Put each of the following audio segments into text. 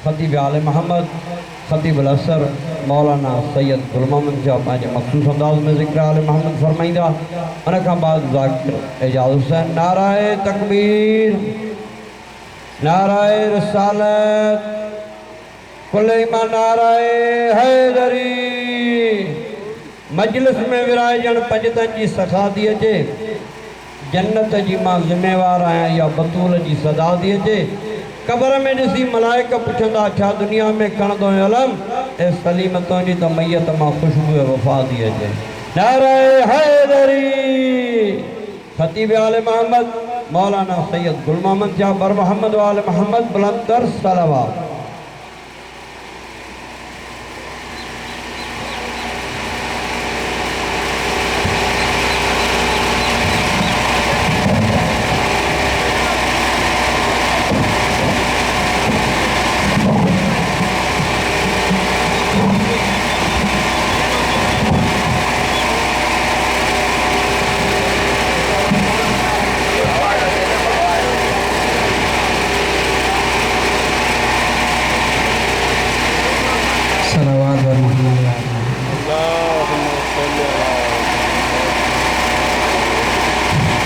खतीब आल मोहम्मद खतीब असर मौलाना सैयद गुल मोहम्मद साहब पंहिंजे मखसूस अंदाज में ज़िक्र आल मोहम्मद फरमाईंदा। उन खां बाद ज़ाकिर एजाज़ हुसैन नाराए तकबीर नाराए रिसालत कुल ईमान नाराए हैदरी। मजलिस में विराजण पंजतन जी सखा थी अचे, जन्नत जी मां ज़िम्मेवार आहियां या बतूल जी सदा थी अचे। कबर में ॾिसी मलाइक पुछंदा छा दुनिया में खणंदो अलम, ए सलीम तुंहिंजी त मैयत मां ख़ुशबू वफ़ा थी अचे। नाराए हैदरी। खतीब आल मोहम्मद मौलाना सैयद गुल मोहम्मद साहब बर मोहम्मद आल मोहम्मद बुलंदर सलावत।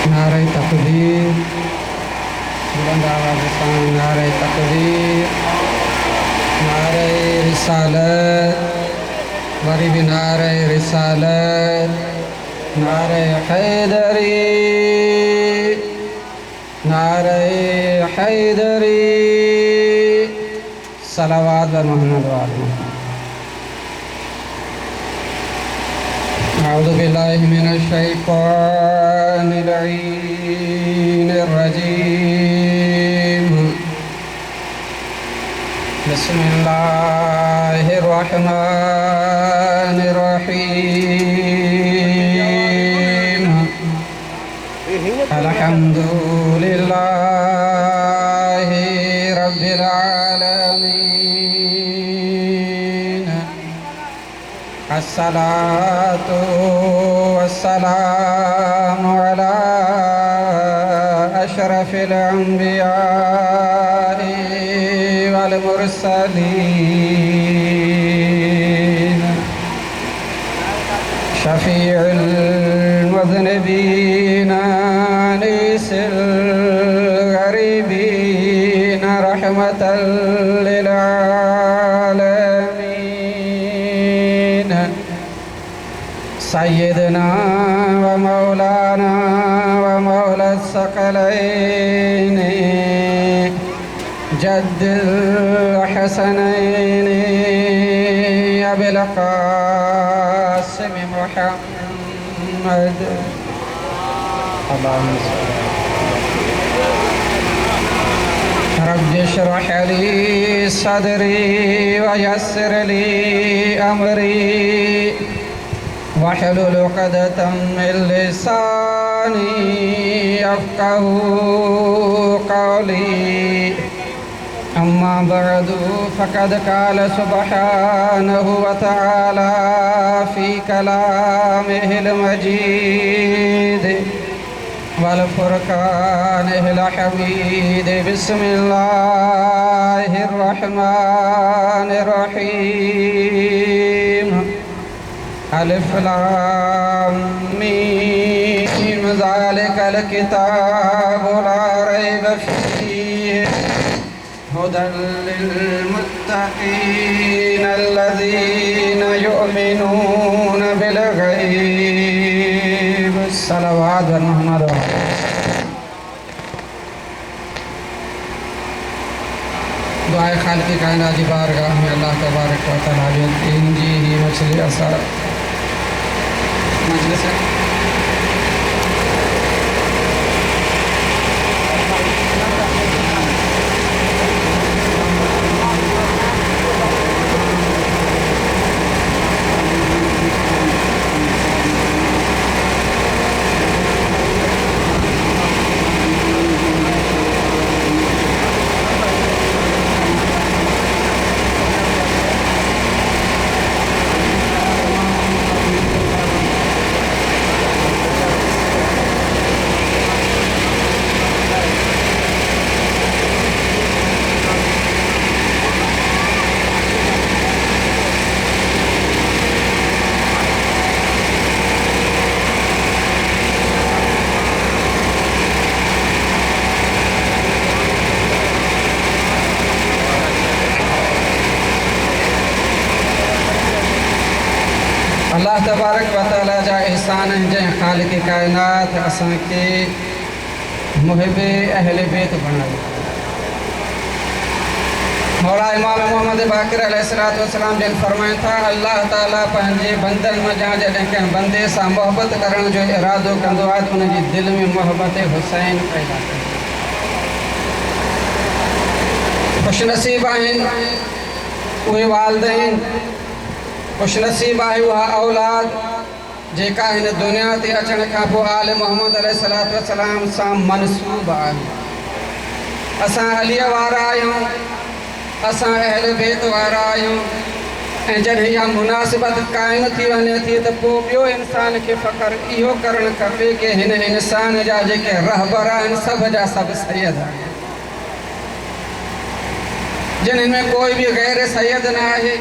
नारे तकबीर बुलंद आवाज़ सां नारे तकबीर, नारे रिसालत, वरी भी नारे रिसालत, नारे हैदरी, नारे हैदरी। सलावत व मोहम्मद वाले। अऊज़ु बिल्लाहि मिनश शैतानिर रजीम। बिस्मिल्लाहिर रहमानिर रहीम। अल्हम्दुलिल्लाहि रब्बिल आलमीन। अस्सलातु वस्सलामु अला अशरफिल अंबिया'i वल मुरसलीन शफीउल मुज़निबीन अनीसिल गरीबीन रहमतल लिल आलमीन। सय्यदना व मौलाना व मौला सकलैन जद्दुल हसनैन अबुल क़ासिम मुहम्मद। रब्बि इश्रह ली सदरी व यस्सिर ली अमरी वहलुल उक़दतम मिन लिसानी यफ़क़हू क़ौली। अम्मा बअदु फ़क़द क़ाल सुब्हानहु व तआला फ़ी कलामिहिल मजीद वल फ़ुरक़ानिहिल हमीद। बिस्मिल्लाहिर रहमानिर रहीम। अलिफ लाम मीम ज़ालिकल किताबु ला रैब फ़ीहि हुदल लिल मुत्तक़ीन अल्लज़ीना युमिनूना बिल गैब। सलावत व मोहम्मद। दुआए खालिक़ कायनात जी बारगाह में अल्लाह तबारक व तआला जी ही मछली असर मजलिस है। अल्लाह तबारक व तआला जा एहसान हैं जै खालिक कायनात असां के मुहिब अहले बैत बनायो। मौला इमाम मोहम्मद बाक़िर अलैहिस्सलातु वस्सलाम जन फरमाइन था अल्लाह ताला पंहिंजे बंदन मजा जॾहिं कंहिं बंदे सां मोहब्बत करण जो इरादो कंदो आहे त उनजी दिलि में मोहब्बत हुसैन पैदा कंदो। खुशनसीब आहिनि उहे वालिदैन, खुशनसीब आहे उहा औलाद जेका हिन दुनिया ते अचण खां पोइ आल मोहम्मद अलैहिस्सलातु वस्सलाम सां मनसूब आहे। असां अलीअ वारा आहियूं, असां अहले बैत वारा आहियूं ऐं जॾहिं इहा मुनासिबत क़ाइमु थी वञे थी त पोइ ॿियो इंसान खे फ़ख़्रु इहो करणु खपे कि हिन इंसान जा जेके रहबर आहिनि सभ जा सभु सैयद आहिनि, जिन्हनि में कोई बि ग़ैर सैयद न आहे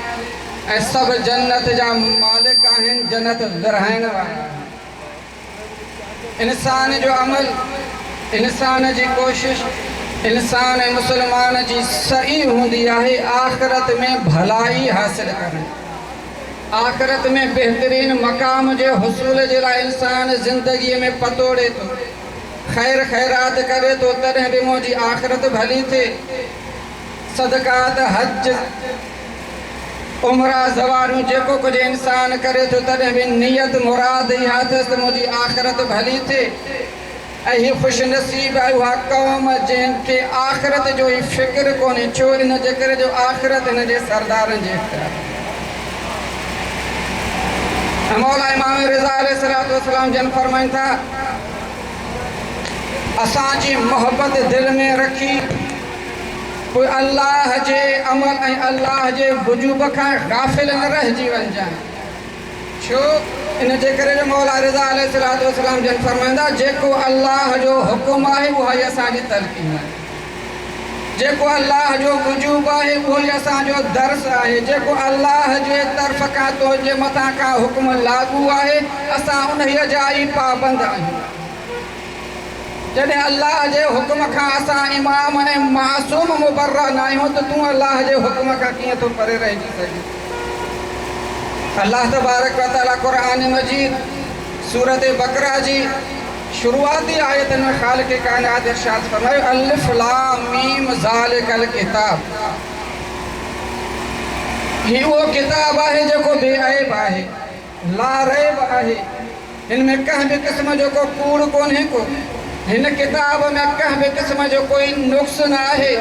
ऐं सभु जन्नत जा मालिक आहिनि, जन्नत विरहाइण वारा। इंसान जो अमल, इंसान जी कोशिश, इंसान मुसलमान जी सही हूंदी आहे आख़िरत में भलाई हासिल करण, आख़िरत में बेहतरीन मक़ाम जे हुसूल जे लाइ इंसान ज़िंदगीअ में पतोड़े थो, ख़ैर ख़ैरात करे थो, तॾहिं बि मुंहिंजी आख़िरत भली थिए। सदकात, हज, उमरा, ज़वारियूं जेको कुझु इंसान करे थो तॾहिं बि नियत मुराद इहा अथसि त मुंहिंजी आख़िरत भली थिए। ऐं हीअ ख़ुशनसीब आहे उहा क़ौम जंहिंखे आख़िरत जो ई फ़िक्र कोन्हे, छो इन जे करे जो आख़िरत हिन जे सरदारनि जे इख़्तियार। मौला इमाम रिज़ा अलैहिस्सलातु वस्सलाम जन फरमाइनि था असांजी मोहब्बत दिलि में रखी कोई अल्लाह जे अमल ऐं अल्लाह जे वजूब खां गाफ़िल न रहिजी वञिजांइ। छो इन जे करे जो मौला रिज़ा अलैहिस्सलातु वस्सलाम जन फरमाईंदा जेको अल्लाह जो हुकुम आहे उहा ई असांजी तलक़ीन आहे, जेको अल्लाह जो वजूब आहे उहो ई असांजो दर्स आहे, जेको अल्लाह जे तरफ़ खां तुंहिंजे मथां खां हुकुम लागू आहे असां उन्हीअ जा ई पाबंद आहियूं। जॾहिं अल्लाह जे हुकुम खां असां इमाम ऐं मासूम मुबर्रा न आहियूं त तूं अल्लाह जे हुकुम खां कीअं थो परे रहिजी सघीं। अल्लाह तबारक व तआला क़ुरान मजीद सूरत बकरा जी शुरुआती आयतन में खालिक कायनात इरशाद फरमायो अलिफ लाम मीम ज़ालिकल किताब, ही वो किताब आहे जेको बेअब आहे, ला रैब आहे, हिन में कंहिं बि क़िस्म जो को कूड़ कोन्हे को, हिन किताब में कंहिं बि क़िस्म जो कोई नुक़्स न आहे।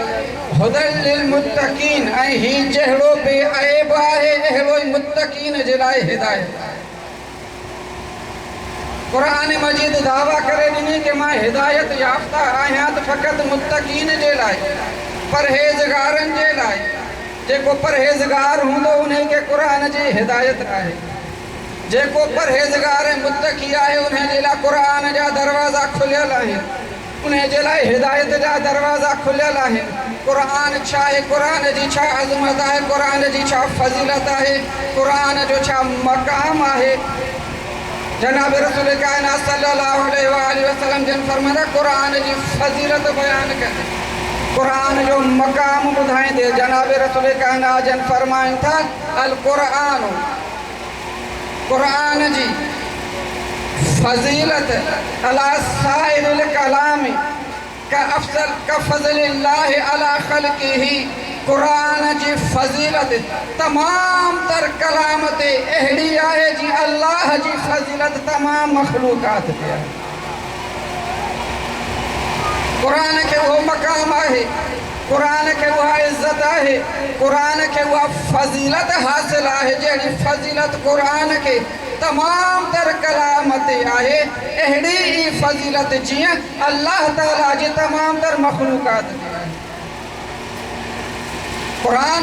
हुदल लिल मुत्तकीन, ऐं ही जहिड़ो बेअब आहे अहिड़ो ई मुत्तकीन जे लाइ हिदायत आहे। क़ुरान मजीद दावा करे ॾिनी कि मां हिदायत याफ़्ता आहियां त फ़क़ति मुत्तकीन जे लाइ, परहेज़गारनि जे लाइ। जेको परहेज़गार हूंदो उन्हे खे क़ुरान जी हिदायत आहे, जेको परहेज़गार ऐं मुत्तकी आहे उन जे लाइ क़ुरान जा दरवाज़ा खुलियल आहिनि, उन जे लाइ हिदायत जा दरवाज़ा खुलियल आहिनि। क़ुरान छा आहे, क़ुरान जी छा अज़मत आहे, क़ुरान जी छा फ़ज़ीलत आहे, क़ुरान जो छा मक़ाम आहे। जनाब रसूल कायनात सल्लल्लाहु अलैहि वसल्लम जन फरमाया क़ुरान जी फ़ज़ीलत बयान कंदे, क़ुरान जो मक़ाम ॿुधाईंदे जनाब रसूल कायनात जन फरमाइनि था अल क़ुरान, क़ुरान जी फ़ज़ीलत अला साइरिल कलाम का अफ़ज़ल का फ़ज़लिल्लाहि अला ख़ल्क़िही, क़ुरान जी फ़ज़ीलत तमाम तर कलाम ते अहिड़ी आहे जी अल्लाह जी फ़ज़ीलत तमाम मख़लूक़ात ते आहे। क़ुरान खे उहो मक़ाम आहे, क़ुरान खे उहा इज़त आहे, क़ुरान खे उहा फ़ज़ीलत हासिल आहे जहिड़ी फ़ज़ीलत क़ुरान खे तमाम तर कलाम ते आहे, अहिड़ी ई फ़ज़ीलत जीअं अल्लाह ताला जी तमाम तर मख़लूक़ात ते आहे। क़ुरान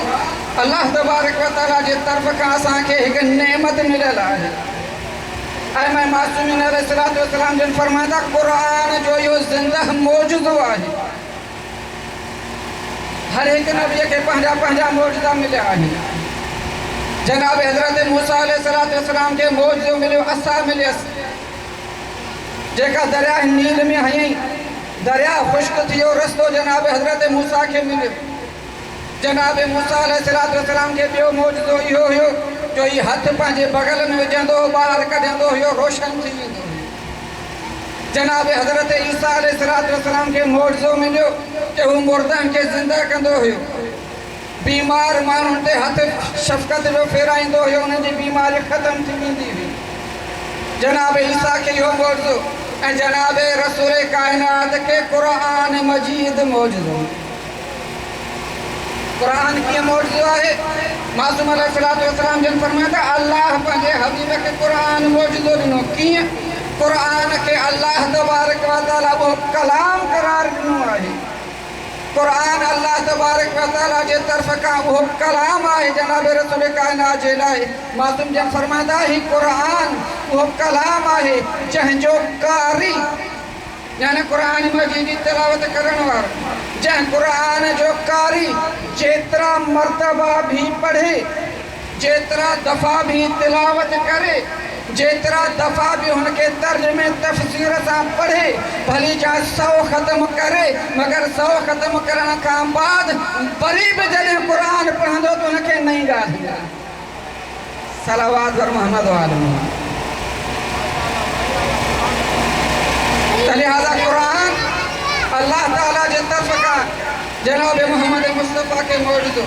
अल्लाह तबारक व तआला जी तरफ़ खां असांखे हिकु नेमत मिलियल आहे। ऐं मैं मासूमीन अलैहिस्सलातु वस्सलाम जन फरमाईंदा क़ुरान जो इहो ज़िंदह मौजूदो आहे। हर हिकु नबीअ खे पंहिंजा पंहिंजा मौजूदा मिलिया आहिनि। जनाब हज़रत मूसा अलैहिस्सलातु वस्सलाम खे मौजूदो मिलियो, असा मिलियसि जेका दरिया नील में हयईं, दरिया ख़ुश्क थियो, रस्तो जनाब हज़रत मूसा खे मिलियो। जनाब मूसा अलैहिस्सलातु वस्सलाम खे ॿियो मौजूदो इहो हुयो जो ये हथ पंहिंजे बगल में विझंदो ॿाहिरि कढंदो हुयो रोशन थी वेंदो हुयो। जनाब हज़रत ईसा अलैहिस्सलाम खे मौजज़ो मिलियो कि हू मुर्दनि खे ज़िंदा कंदो हुयो, बीमार माण्हुनि ते हथ शफ़क़त जो फेराईंदो हुयो, उन्हनि जी बीमारी ख़तम थी वेंदी हुई। जनाब ईसा खे इहो मौजज़ो ऐं जनाब रसूल काइनात खे क़ुरान मजीद मौजज़ो। क़ुरान कीअं मौजज़ो आहे? मासूम अलैहिस्सलाम जन फरमाया त अल्लाह पंहिंजे हबीब खे क़ुरान मौजज़ो ॾिनो। कीअं? क़ुरान खे अल्लाह तबारक व तआला वो कलाम करार ॾिनो आहे। क़ुरान अल्लाह तबारक व तआला जे तरफ़ खां वो कलाम आहे जनाब रसूल काइनात जे लाइ। मासूम जन फरमाईंदा ही क़ुरान वो कलाम आहे जंहिंजो कारी यानी क़ुरान मजीद जी तिलावत करण वारो, जंहिं क़ुरान जो कारी जेतिरा मर्तबा भी पढ़े, जेतिरा दफ़ा भी तिलावत करे, जेतिरा दफ़ा भी हुनखे तर्जुमे तफ़सीर सां पढ़े, भली जा 100 ख़त्म करे, मगर 100 ख़त्म करण खां बाद वरी बि जॾहिं क़ुरान पढ़ंदो त हुनखे नई ॻाल्हि ईंदी। सलावात वर मोहम्मद वाले मोहम्मद। लिहाजा क़ुरान अल्लाह ताला जे तरफ़ खां जनाब मोहम्मद मुस्तफ़ा के मौजूदो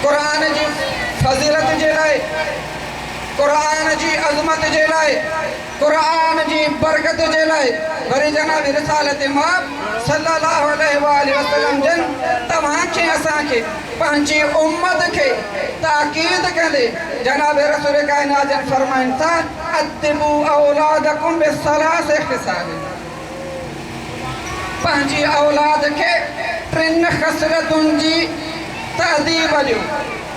क़ुरान जी फज़ीलत जे लाइ, क़ुरान जी अज़मत जे लाइ, क़ुरान जी बरकत जे लाइ वरी जनाब रिसालत इमाम सल्लल्लाहु अलैहि वसल्लम जन तव्हांखे असांखे पंहिंजी उम्मत खे ताकीद कंदे जनाब रसूल काइनात जन फरमाइनि था अद्दिबू औलादकुम बिसलास ख़िसाल। पंहिंजी औलाद खे 3 ख़सलतुनि जी तहदीब ॾियो,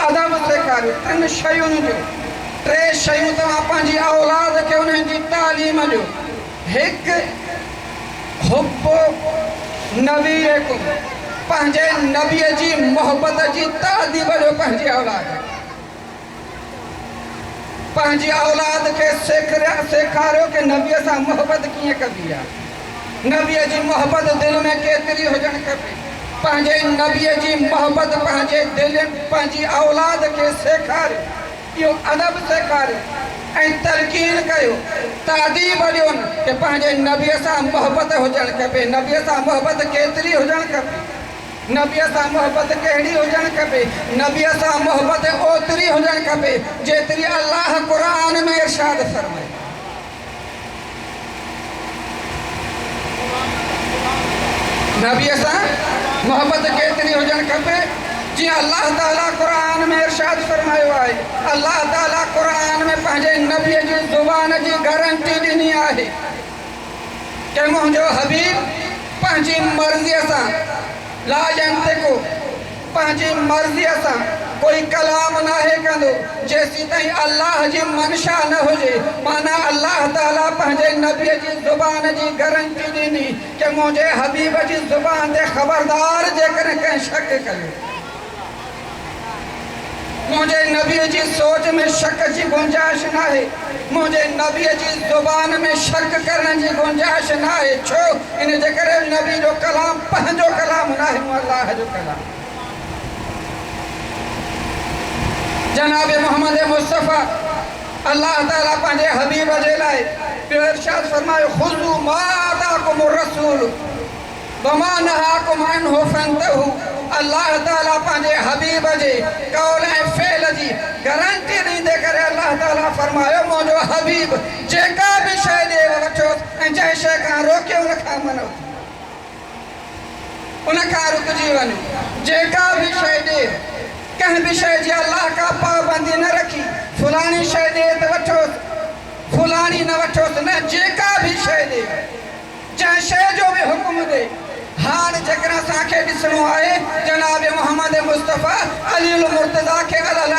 अदब सेखारियो। 3 शयुनि जो 3 शयूं तव्हां पंहिंजी औलाद खे उन्हनि जी तालीम ॾियो। हिकु हुब्बु नबीकुम, पंहिंजे नबीअ जी मोहबत जी तहदीब ॾियो पंहिंजी औलाद खे। पंहिंजी औलाद खे सेखारियो कि नबीअ सां मोहबत कीअं कबी आहे, नबीअ जी मोहबत दिल में केतिरी हुजणु खपे। पंहिंजे नबीअ जी मोहबत पंहिंजे दिल पंहिंजी औलाद खे सेखारियो, इहो अदब सेखारियो ऐं तलक़ीन कयो, तादीब ॾियोनि कि पंहिंजे नबीअ सां मोहबत हुजणु खपे। नबीअ सां मोहबत केतिरी हुजणु खपे, नबीअ सां मोहबत कहिड़ी हुजणु खपे? नबीअ सां मोहबत ओतिरी हुजणु खपे जेतिरी अल्लाह क़ुरान में इरशाद फरमाए। नबीअ सां मोहबत केतिरी हुजणु खपे? जीअं अल्लाह ताला क़ुरान में इरशाद फरमायो आहे। अल्लाह ताला क़ुरान में पंहिंजे नबीअ जी ज़ुबान जी गारंटी ॾिनी आहे कि मुंहिंजो हबीब पंहिंजी मर्ज़ीअ सां ला यंतिकु, पंहिंजी मर्ज़ीअ सां कोई कलाम नाहे कंदो जेसीं ताईं अल्लाह जी मनशा न हुजे। माना अल्लाह ताला पंहिंजे नबीअ जी ज़ुबान जी गारंटी ॾिनी कि मुंहिंजे हबीब जी ज़ुबान ते ख़बरदार जेकॾहिं कंहिं शक कयो, मुंहिंजे नबीअ जी सोच में शक जी गुंजाइश न आहे, मुंहिंजे नबीअ जी ज़ुबान में शक करण जी गुंजाइश न आहे। छो? इन जे करे नबी जो कलाम पंहिंजो कलाम न आहे, अल्लाह जो कलाम। जनाब मोहम्मद मुस्तफ़ा अल्लाह ताला पंहिंजे हबीब जे लाइ ॿियो इरशाद फरमायो खुज़ू मा आताकुमुर रसूल वमा नहाकुम अन्हु फंतहू। अल्लाह ताला पंहिंजे हबीब जे कौल ऐं फ़ेल जी गारंटी ॾींदे करे अल्लाह ताला फरमायो मुंहिंजो हबीब जेका बि शइ ॾे वठो ऐं जंहिं शइ खां रोकियो उन खां मनो, उन खां रुकिजी वञो। जेका बि शइ ॾे, कंहिं बि शइ जी अल्लाह का पाबंदी न रखी फलानी शइ ॾे त वठोसि, फलानी न वठोसि, न जेका बि शइ ॾे, जंहिं शइ जो बि हुकुम ॾे। हाणे जेकर असांखे ॾिसणो आहे जनाब मोहम्मद मुस्तफ़ा अलील मुर्तज़ा खे अलल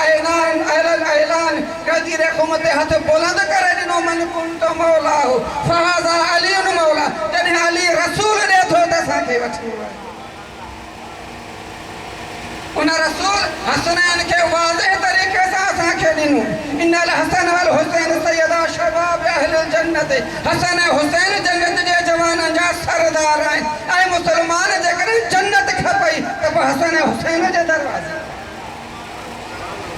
ऐलान गदीर क़ुम ते हथ बुलंद करे ॾिनो मन कुंत मौला हो फहाज़ा अलीउन मौला। जॾहिं अली रसूल ॾे थो त असांखे वठी वञे। उन रसूल हसनैन खे वाज़ह तरीक़े सां असांखे ॾिनो। इन्नल हसन वल हुसैन सैयदा शबाब अहलिल जन्नत। हसन ऐं हुसैन जन्नत जे जवाननि जा सरदार आहिनि ऐं मुसलमान जेकॾहिं जन्नत खपई त पोइ हसन ऐं हुसैन जे दरवाज़े।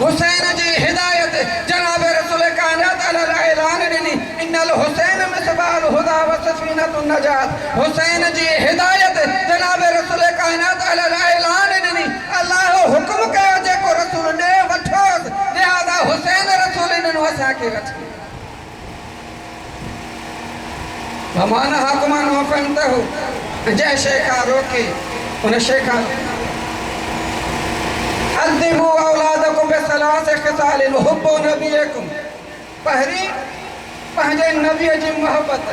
हुसैन जी हिदायत जनाब रसूल कायनात अलल ऐलान ॾिनी इन्नल हुसैन मिसबाल हुदा व सफीनतुन नजात। हुसैन जी हिदायत जनाब रसूल कायनात अलल ऐलान ॾिनी अल्लाह हुक्म कयो जेको रसूल ॾे वठोसि लिहाज़ा हुसैन रसूल ॾिनो असांखे वठी वमान हाकुमान वफंतहु जंहिं शइ खां रोके उन शइ खां अद्दिबू औलादकुम बिसलासे खिसालिन हुब्बु नबियकुम पहिरीं पंहिंजे नबीअ जी मोहबत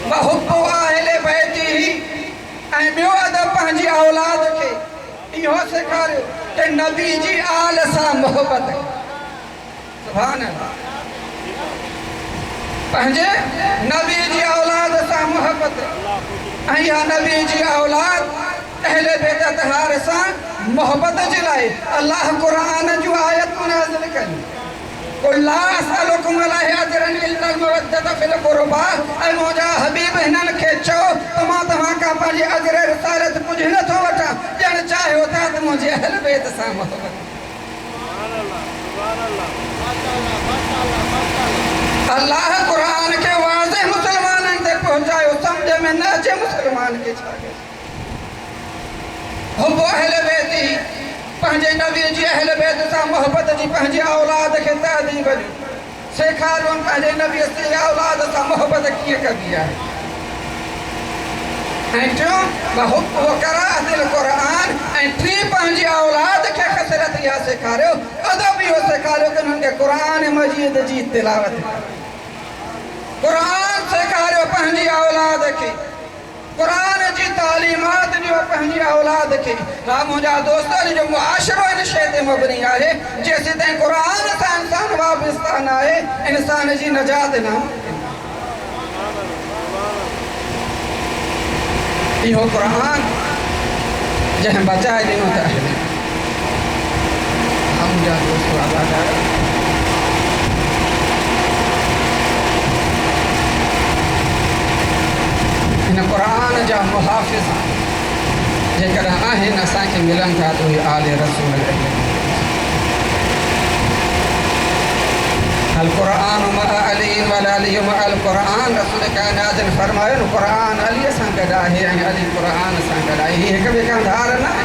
व हुब्बु अहले बैतिही ऐं ॿियो अदब पंहिंजी औलाद खे इहो सेखारियो त नबी जी आल सां मोहबत सुभान अल्लाह पंहिंजे नबी जी औलाद सां मोहबत ऐं इहा नबी जी औलाद अहले बैत अतहार सां मोहबत जे लाइ अल्लाह क़ुरान जूं आयतूं नाज़िल कयूं कुल ला असअलुकुम अलैहि अजरन इल्ला अल-मवद्दत फिल क़ुरबा ऐं मुंहिंजा हबीब हिननि खे चओ त मां तव्हां खां पंहिंजे अजर रिसालत कुझु नथो वठां ॼण चाहियो था त मुंहिंजे अहल बैत सां मोहबत अल्लाह क़ुरान खे वाज़ह मुसलमाननि ते पहुचायो सम्झ में न अचे मुसलमान खे छा कजे हुब्बु अहले बैति पंहिंजे नबी जी अहल बैत सां मोहबत जी पंहिंजी औलाद खे तहदीब ॾियूं सेखारियो पंहिंजे नबी जी औलाद सां मोहबत कीअं कबी आहे ऐं टियों वहुब्बु क़राअतिल क़ुरान ऐं टी पंहिंजी औलाद खे कसरत इहा सेखारियो अदब इहो सेखारियो कि उन्हनि खे क़ुरान मजीद जी तिलावत क़ुरान सेखारियो पंहिंजी औलाद खे क़ुरान जी तालीमात ॾियो पंहिंजी औलाद खे हा मुंहिंजा दोस्त जो मुआशिरो इन शइ ते मबनी आहे जेसीं ताईं क़ुरान सां इंसान वाबस्ता न आहे इंसान जी नजात न इहो क़ुरान जंहिं बचाए ॾिनो त हा मुंहिंजा दोस्त आज़ादार इन क़ुरान जा मुहाफ़िज़ जेकॾहिं आहिनि असांखे मिलनि था त उहे आले रसूल अल क़ुरान मअ अली वल अली मअ अल क़ुरान रसूल कायनात ने फरमायो न क़ुरान अलीअ सां गॾु आहे ऐं अली क़ुरान सां गॾु आहे हीअ हिक ॿिए खां धार न आहे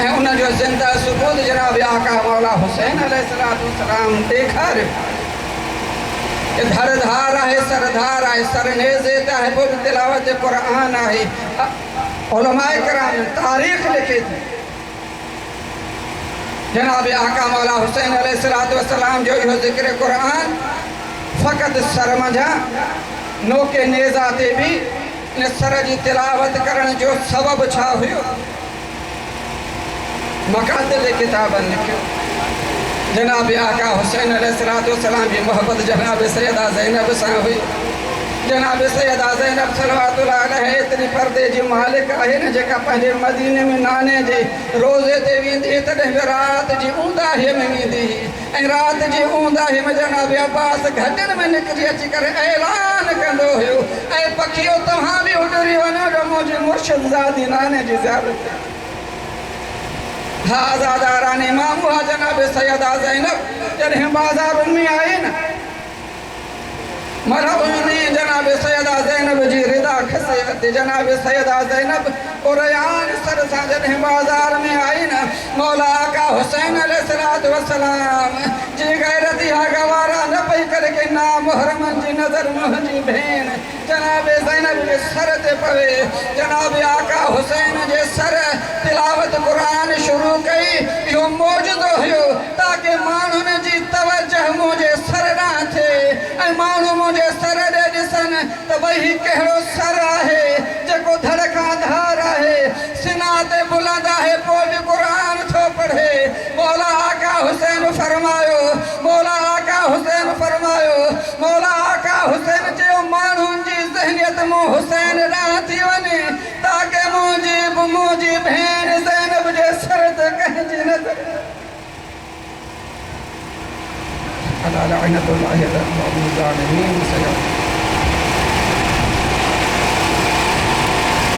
ऐं उन जो ज़िंदा सबूत जनाब आका मौला हुसैन अलैहिस्सलातु वस्सलाम ॾेखारियो धरधार आहे सरधार आहे सरनेज़े ते आहे पोइ तिलावत क़ुरान आहे उलमाए किराम तारीख़ लिखे थी जनाब आका मौला हुसैन अलैहिस्सलातु वस्सलाम जो इहो ज़िक्र क़ुरान फ़क़ति सर मंझां नोके नेज़ा ते बि इन सर जी तिलावत करण जो सबब छा हुयो मकातिल किताबनि लिखियो जनाब आका हुसैन अलैहिस्सलातु वस्सलाम जी मोहब्बत जनाब सैयदा ज़ैनब सां हुई जनाब सैयदा ज़ैनब सल्लल्लाहु अलैहि एतिरी पर्दे जी मालिक आहे न जेका पंहिंजे मदीने में नाने जे रोज़े ते वेंदी तॾहिं बि राति जी ऊंदाहीअ में वेंदी ऐं राति जी ऊंदाहीअ में जनाब अब्बास गॾनि में निकिरी अची करे ऐलान कंदो हुयो ऐं पखियो तव्हां बि उॾरी वञो जो मुंहिंजी मुर्शिद ज़ादी नाने जी ज़ियारत हा आज़ादारान इमाम हुआ जनाब सैयदा ज़ैनब जॾहिं बाज़ारुनि में आई न मरहुनी जनाब सैयदा ज़ैनब जी रिदा खसे जनाब सैयदा ज़ैनब कुरयान सर सां जॾहिं बाज़ार में आई न मौला आका हुसैन अलैहिस्सलातु वस्सलाम जी गैरत इहा गवारा न पई करे कि ना मुहरमन जी नज़र मुंहिंजी भेण जनाब ज़ैनब जे सर ते पवे जनाब आका हुसैन जे सर तिलावत क़ुरान शुरू कई इहो मौजूदो हुयो ताकि माण्हुनि जी तवजह मुंहिंजे सर ॾांहुं थिए ऐं माण्हू मुंहिंजे सर ॾे ॾिसनि त भई कहिड़ो सर आहे जेको धड़ खां धार आहे सिना ते बुलंद आहे पोइ बि क़ुरान थो पढ़े मौला आका हुसैन फरमायो मौला आका हुसैन फरमायो मौला आका हुसैन चयो माण्हुनि जी ज़हनियत मूं हुसैन ॾांहुं थी वञे ताकि मुंहिंजी भेण ज़ैनब जे सर ते कंहिंजी नज़र अला लअनतुल्लाहि अलल ज़ालिमीन।